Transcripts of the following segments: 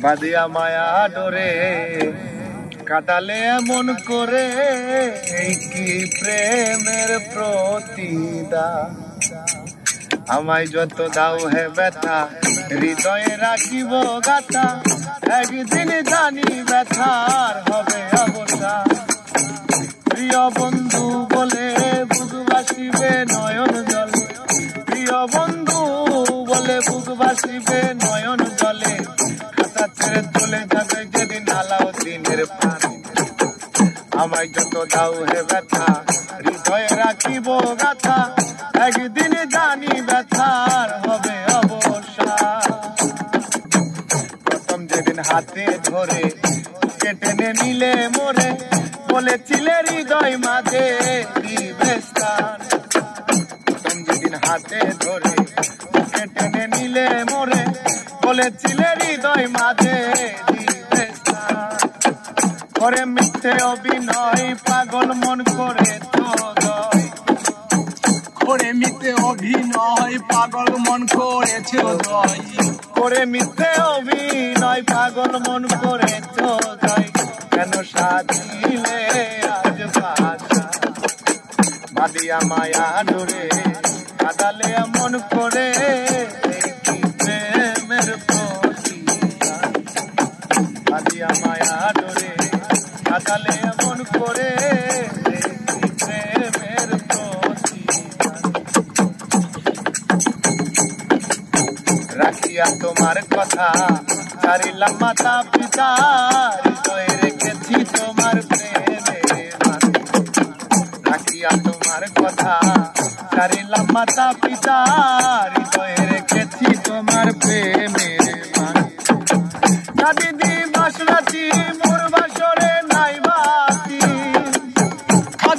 বাঁধিয়া মায়া ডোরে কাটালে এমন করে, এই কি প্রেমের প্রতিদান। আমায় যত দাও হে ব্যথা, হৃদয়ে রাখিব গাথা, একদিন জানি ব্যথার হবে অবসান। প্রিয় বন্ধু বলে বুক বাসিবে নয়ন জলে, প্রিয় বন্ধু বলে বুক বাসিবে নয়ন জলে, খাতা ছেড়ে চলে যাবে যেদিন আলাউদ্দিনের প্রাণ। আমায় যত দাও হে ব্যথা, হৃদয়ে রাখিব গাথা, একদিন জানি ব্যথার হবে অবসান। প্রথম যেদিন হাতে ধরে টেনে নিলে মোরে, বলেছিলে হৃদয় মাঝে দিবে স্থান। প্রথম যেদিন হাতে ধরে টেনে নিলে মোরে, বলেছিলে হৃদয় মাঝে দিবে স্থান। করে মিথ্যে অভিনয় পাগল মন করে তোদয়, করে মিথ্যে অভিনয় পাগল মন করেছে উদয়, করে মিথ্যে অভিনয় পাগল মন করে তোদয়। কেন সাজিলে আজ ভাষা, বাঁধিয়া মায়া ডোরে কাঁদালে এমন করে, এই কি প্রেমের প্রতিদান। বাঁধিয়া মায়া ডোরে কাঁদালে এমন করে, এই কি প্রেমের প্রতিদান। রাখিয়া তোমার কথা ছাড়িলাম মাতা পিতা, হৃদয়ে রেখেছি তোমার প্রেমের মান। রাখিয়া তোমার কথা ছাড়িলাম মাতা পিতা, হৃদয়ে রেখেছি তোমার প্রেমের মান। দিদি বাসরাতি মোর বাসরে নাই বাতি,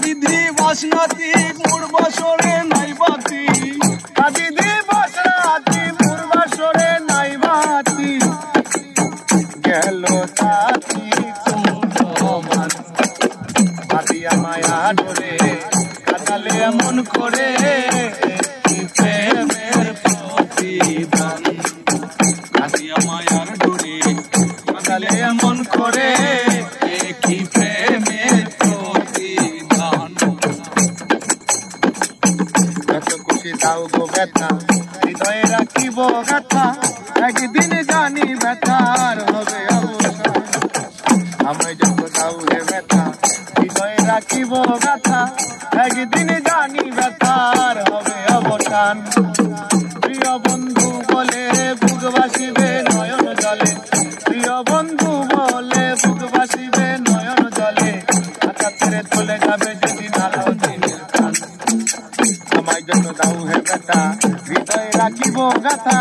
দিদি বাসনাতি মোর বাসরে নাই বাতি, দিদি বাসরাতি মোর বাসরে নাই বাতি। গেল সাথী তোমার বাঁধিয়া মায়া ডোরে কাটালে এমন করে, এই প্রেমের প্রতিদান। বাঁধিয়া মায়ার ডোরে কাটালে এমন করে, কি প্রেমের প্রতিদান। যত খুশি দাও গো ব্যথা, হৃদয়ে রাখিব গাথা, একদিন জানি ব্যথার হবে অবসান। আমায় যত দাও হে ব্যথা, হৃদয়ে রাখিব গাথা, একদিন জানি ব্যথার হবে অবসান। প্রিয় বন্ধু বলে বুক বাসিবে নয়ন জলে, প্রিয় বন্ধু বলে বুক বাসিবে নয়ন জলে, খাতা ছেড়ে চলে যাবে যেদিন আলাউদ্দিনের প্রাণ। আমায় যত দাও হে ব্যথা, হৃদয়ে রাখিব গাথা,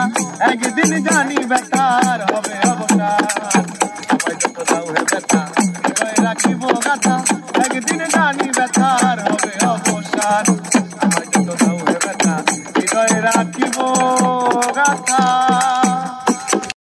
একদিন জানি ব্যথার হবে অবসান। আমায় যত দাও হে ব্যথা, হৃদয়ে রাখিব গাথা,